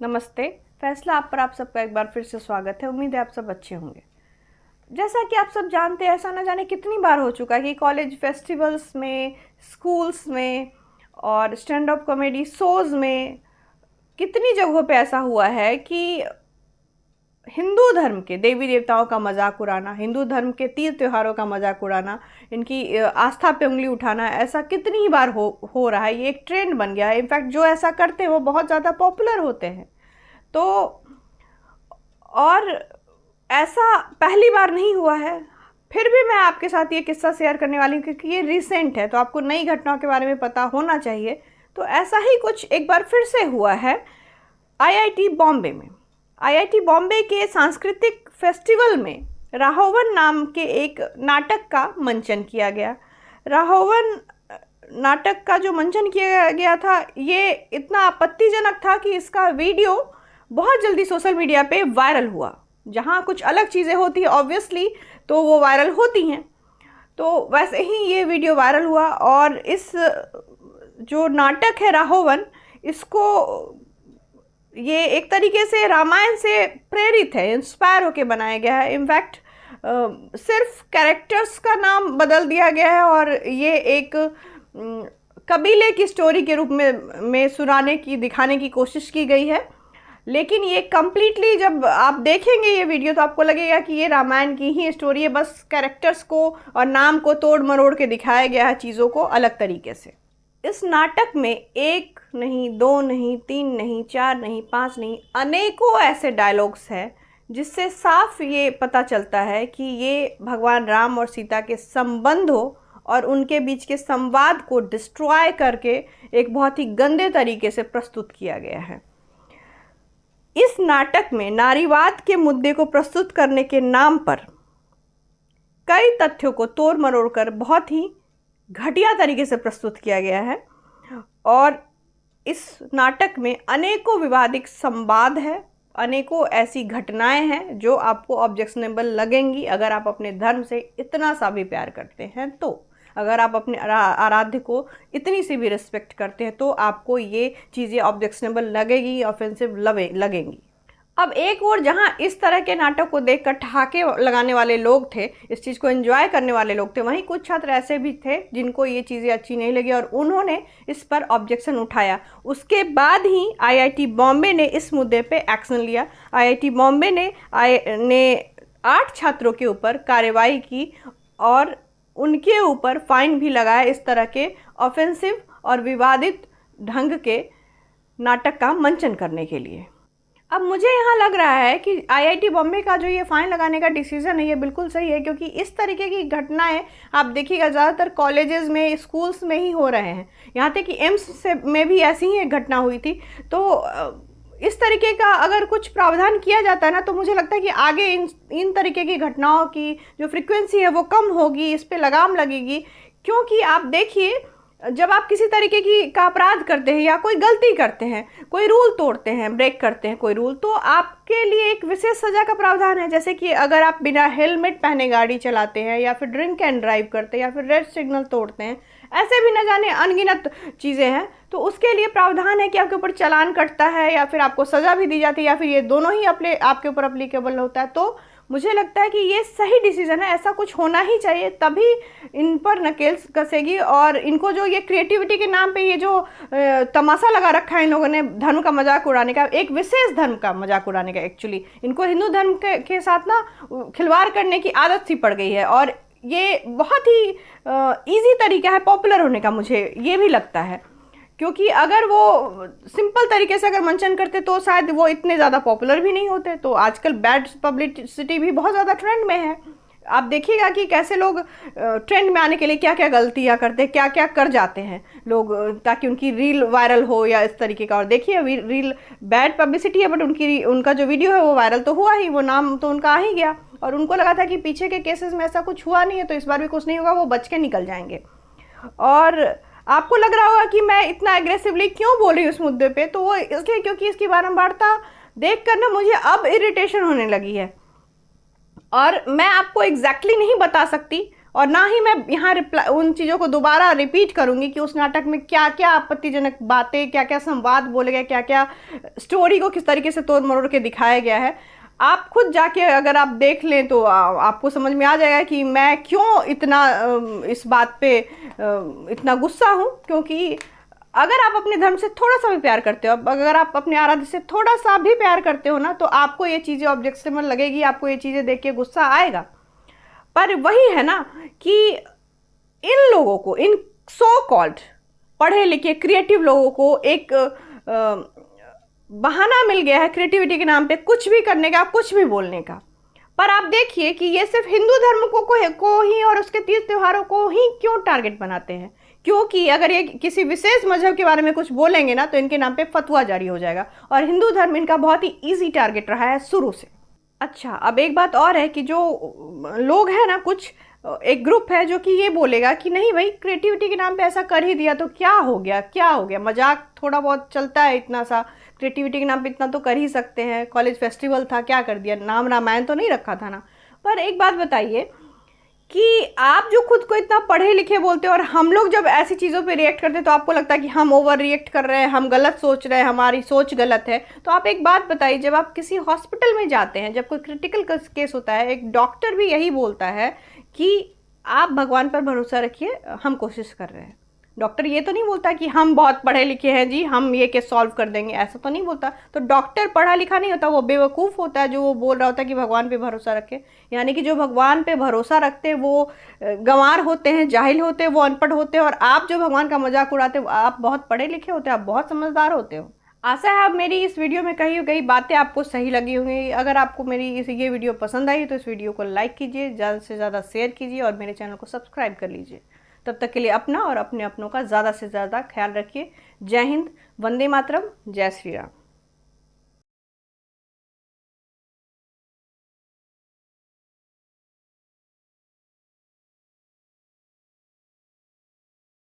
नमस्ते। फैसला आप पर आप सबका एक बार फिर से स्वागत है। उम्मीद है आप सब अच्छे होंगे। जैसा कि आप सब जानते हैं, ऐसा ना जाने कितनी बार हो चुका है कि कॉलेज फेस्टिवल्स में, स्कूल्स में और स्टैंड अप कॉमेडी शोज़ में कितनी जगहों पे ऐसा हुआ है कि हिंदू धर्म के देवी देवताओं का मजाक उड़ाना, हिंदू धर्म के तीज त्योहारों का मजाक उड़ाना, इनकी आस्था पे उंगली उठाना, ऐसा कितनी ही बार हो रहा है। ये एक ट्रेंड बन गया है। इनफैक्ट जो ऐसा करते हैं वो बहुत ज़्यादा पॉपुलर होते हैं। तो और ऐसा पहली बार नहीं हुआ है। फिर भी मैं आपके साथ ये किस्सा शेयर करने वाली हूँ क्योंकि ये रिसेंट है, तो आपको नई घटनाओं के बारे में पता होना चाहिए। तो ऐसा ही कुछ एक बार फिर से हुआ है आईआईटी बॉम्बे में। आईआईटी बॉम्बे के सांस्कृतिक फेस्टिवल में राहोवन नाम के एक नाटक का मंचन किया गया। राहोवन नाटक का जो मंचन किया गया था, ये इतना आपत्तिजनक था कि इसका वीडियो बहुत जल्दी सोशल मीडिया पे वायरल हुआ। जहाँ कुछ अलग चीज़ें होती हैं ऑब्वियसली, तो वो वायरल होती हैं। तो वैसे ही ये वीडियो वायरल हुआ और इस जो नाटक है राहोवन, इसको ये एक तरीके से रामायण से प्रेरित है, इंस्पायर होके बनाया गया है। इनफैक्ट सिर्फ कैरेक्टर्स का नाम बदल दिया गया है और ये एक कबीले की स्टोरी के रूप में सुनाने की, दिखाने की कोशिश की गई है। लेकिन ये कम्प्लीटली जब आप देखेंगे ये वीडियो तो आपको लगेगा कि ये रामायण की ही स्टोरी है, बस कैरेक्टर्स को और नाम को तोड़ मरोड़ के दिखाया गया है, चीज़ों को अलग तरीके से। इस नाटक में एक नहीं, दो नहीं, तीन नहीं, चार नहीं, पांच नहीं, अनेकों ऐसे डायलॉग्स हैं जिससे साफ ये पता चलता है कि ये भगवान राम और सीता के संबंधों और उनके बीच के संवाद को डिस्ट्रॉय करके एक बहुत ही गंदे तरीके से प्रस्तुत किया गया है। इस नाटक में नारीवाद के मुद्दे को प्रस्तुत करने के नाम पर कई तथ्यों को तोड़ मरोड़ कर बहुत ही घटिया तरीके से प्रस्तुत किया गया है और इस नाटक में अनेकों विवादित संवाद है, अनेकों ऐसी घटनाएं हैं जो आपको ऑब्जेक्शनेबल लगेंगी अगर आप अपने धर्म से इतना सा भी प्यार करते हैं। तो अगर आप अपने आराध्य को इतनी सी भी रिस्पेक्ट करते हैं तो आपको ये चीज़ें ऑब्जेक्शनेबल लगेगी, ऑफेंसिव लगेंगी। अब एक और जहाँ इस तरह के नाटक को देखकर ठहाके लगाने वाले लोग थे, इस चीज़ को एंजॉय करने वाले लोग थे, वहीं कुछ छात्र ऐसे भी थे जिनको ये चीज़ें अच्छी नहीं लगी और उन्होंने इस पर ऑब्जेक्शन उठाया। उसके बाद ही आईआईटी बॉम्बे ने इस मुद्दे पे एक्शन लिया। आईआईटी बॉम्बे ने 8 छात्रों के ऊपर कार्रवाई की और उनके ऊपर फाइन भी लगाया इस तरह के ऑफेंसिव और विवादित ढंग के नाटक का मंचन करने के लिए। अब मुझे यहाँ लग रहा है कि आईआईटी बॉम्बे का जो ये फ़ाइन लगाने का डिसीज़न है ये बिल्कुल सही है, क्योंकि इस तरीके की घटनाएं आप देखिएगा ज़्यादातर कॉलेजेस में, स्कूल्स में ही हो रहे हैं। यहाँ तक कि एम्स से में भी ऐसी ही एक घटना हुई थी। तो इस तरीके का अगर कुछ प्रावधान किया जाता है ना, तो मुझे लगता है कि आगे इन तरीके की घटनाओं की जो फ्रिक्वेंसी है वो कम होगी, इस पर लगाम लगेगी। क्योंकि आप देखिए, जब आप किसी तरीके का अपराध करते हैं या कोई गलती करते हैं, कोई रूल तोड़ते हैं, ब्रेक करते हैं कोई रूल, तो आपके लिए एक विशेष सज़ा का प्रावधान है। जैसे कि अगर आप बिना हेलमेट पहने गाड़ी चलाते हैं या फिर ड्रिंक एंड ड्राइव करते हैं या फिर रेड सिग्नल तोड़ते हैं, ऐसे भी न जाने अनगिनत चीज़ें हैं, तो उसके लिए प्रावधान है कि आपके ऊपर चालान कटता है या फिर आपको सज़ा भी दी जाती है या फिर ये दोनों ही आपके ऊपर अप्लीकेबल होता है। तो मुझे लगता है कि ये सही डिसीजन है, ऐसा कुछ होना ही चाहिए, तभी इन पर नकेल कसेगी। और इनको जो ये क्रिएटिविटी के नाम पे ये जो तमाशा लगा रखा है इन लोगों ने, धर्म का मजाक उड़ाने का, एक विशेष धर्म का मजाक उड़ाने का, एक्चुअली इनको हिंदू धर्म के साथ ना खिलवाड़ करने की आदत सी पड़ गई है और ये बहुत ही ईजी तरीका है पॉपुलर होने का, मुझे ये भी लगता है। क्योंकि अगर वो सिंपल तरीके से अगर मंचन करते तो शायद वो इतने ज़्यादा पॉपुलर भी नहीं होते। तो आजकल बैड पब्लिसिटी भी बहुत ज़्यादा ट्रेंड में है। आप देखिएगा कि कैसे लोग ट्रेंड में आने के लिए क्या क्या गलतियां करते हैं, क्या क्या कर जाते हैं लोग ताकि उनकी रील वायरल हो या इस तरीके का। और देखिए, रील बैड पब्लिसिटी है बट उनका जो वीडियो है वो वायरल तो हुआ ही, वो नाम तो उनका आ ही गया। और उनको लगा था कि पीछे के केसेस में ऐसा कुछ हुआ नहीं है तो इस बार भी कुछ नहीं होगा, वो बच के निकल जाएंगे। और आपको लग रहा होगा कि मैं इतना एग्रेसिवली क्यों बोल रही हूँ इस मुद्दे पे, तो वो इसलिए क्योंकि इसकी बारंबारता देख कर ना मुझे अब इरिटेशन होने लगी है। और मैं आपको एग्जैक्टली नहीं बता सकती और ना ही मैं यहाँ उन चीज़ों को दोबारा रिपीट करूँगी कि उस नाटक में क्या क्या आपत्तिजनक बातें, क्या क्या संवाद बोले गए, क्या क्या स्टोरी को किस तरीके से तोड़ मरोड़ के दिखाया गया है। आप खुद जाके अगर आप देख लें तो आपको समझ में आ जाएगा कि मैं क्यों इतना इस बात पे इतना गुस्सा हूँ। क्योंकि अगर आप अपने धर्म से थोड़ा सा भी प्यार करते हो, अगर आप अपने आराध्य से थोड़ा सा भी प्यार करते हो ना, तो आपको ये चीज़ें ऑब्जेक्शनेबल लगेगी, आपको ये चीज़ें देख के गुस्सा आएगा। पर वही है ना कि इन लोगों को, इन सो कॉल्ड पढ़े लिखे क्रिएटिव लोगों को एक बहाना मिल गया है क्रिएटिविटी के नाम पे कुछ भी करने का, कुछ भी बोलने का। पर आप देखिए कि ये सिर्फ हिंदू धर्म को ही और उसके तीज त्योहारों को ही क्यों टारगेट बनाते हैं। क्योंकि अगर ये किसी विशेष मजहब के बारे में कुछ बोलेंगे ना तो इनके नाम पे फतवा जारी हो जाएगा, और हिंदू धर्म इनका बहुत ही ईजी टारगेट रहा है शुरू से। अच्छा, अब एक बात और है कि जो लोग हैं ना, कुछ एक ग्रुप है जो कि ये बोलेगा कि नहीं भाई, क्रिएटिविटी के नाम पे ऐसा कर ही दिया तो क्या हो गया, क्या हो गया, मजाक थोड़ा बहुत चलता है, इतना सा क्रिएटिविटी के नाम पे इतना तो कर ही सकते हैं, कॉलेज फेस्टिवल था, क्या कर दिया, नाम रामायण तो नहीं रखा था ना। पर एक बात बताइए कि आप जो खुद को इतना पढ़े लिखे बोलते हो और हम लोग जब ऐसी चीज़ों पे रिएक्ट करते हैं तो आपको लगता है कि हम ओवर रिएक्ट कर रहे हैं, हम गलत सोच रहे हैं, हमारी सोच गलत है। तो आप एक बात बताइए, जब आप किसी हॉस्पिटल में जाते हैं, जब कोई क्रिटिकल केस होता है, एक डॉक्टर भी यही बोलता है कि आप भगवान पर भरोसा रखिए, हम कोशिश कर रहे हैं। डॉक्टर ये तो नहीं बोलता कि हम बहुत पढ़े लिखे हैं जी, हम ये केस सॉल्व कर देंगे, ऐसा तो नहीं बोलता। तो डॉक्टर पढ़ा लिखा नहीं होता, वो बेवकूफ़ होता है जो वो बोल रहा होता है कि भगवान पे भरोसा रखे। यानी कि जो भगवान पे भरोसा रखते हैं वो गंवार होते हैं, जाहिल होते हैं, वो अनपढ़ होते हैं, और आप जो भगवान का मजाक उड़ाते हो आप बहुत पढ़े लिखे होते हैं, आप बहुत समझदार होते हो। आशा है अब मेरी इस वीडियो में कही गई बातें आपको सही लगी होंगी। अगर आपको मेरी ये वीडियो पसंद आई तो इस वीडियो को लाइक कीजिए, ज़्यादा से ज़्यादा शेयर कीजिए और मेरे चैनल को सब्सक्राइब कर लीजिए। तब तक के लिए अपना और अपने अपनों का ज़्यादा से ज़्यादा ख्याल रखिए। जय हिंद, वंदे मातरम, जय श्री राम।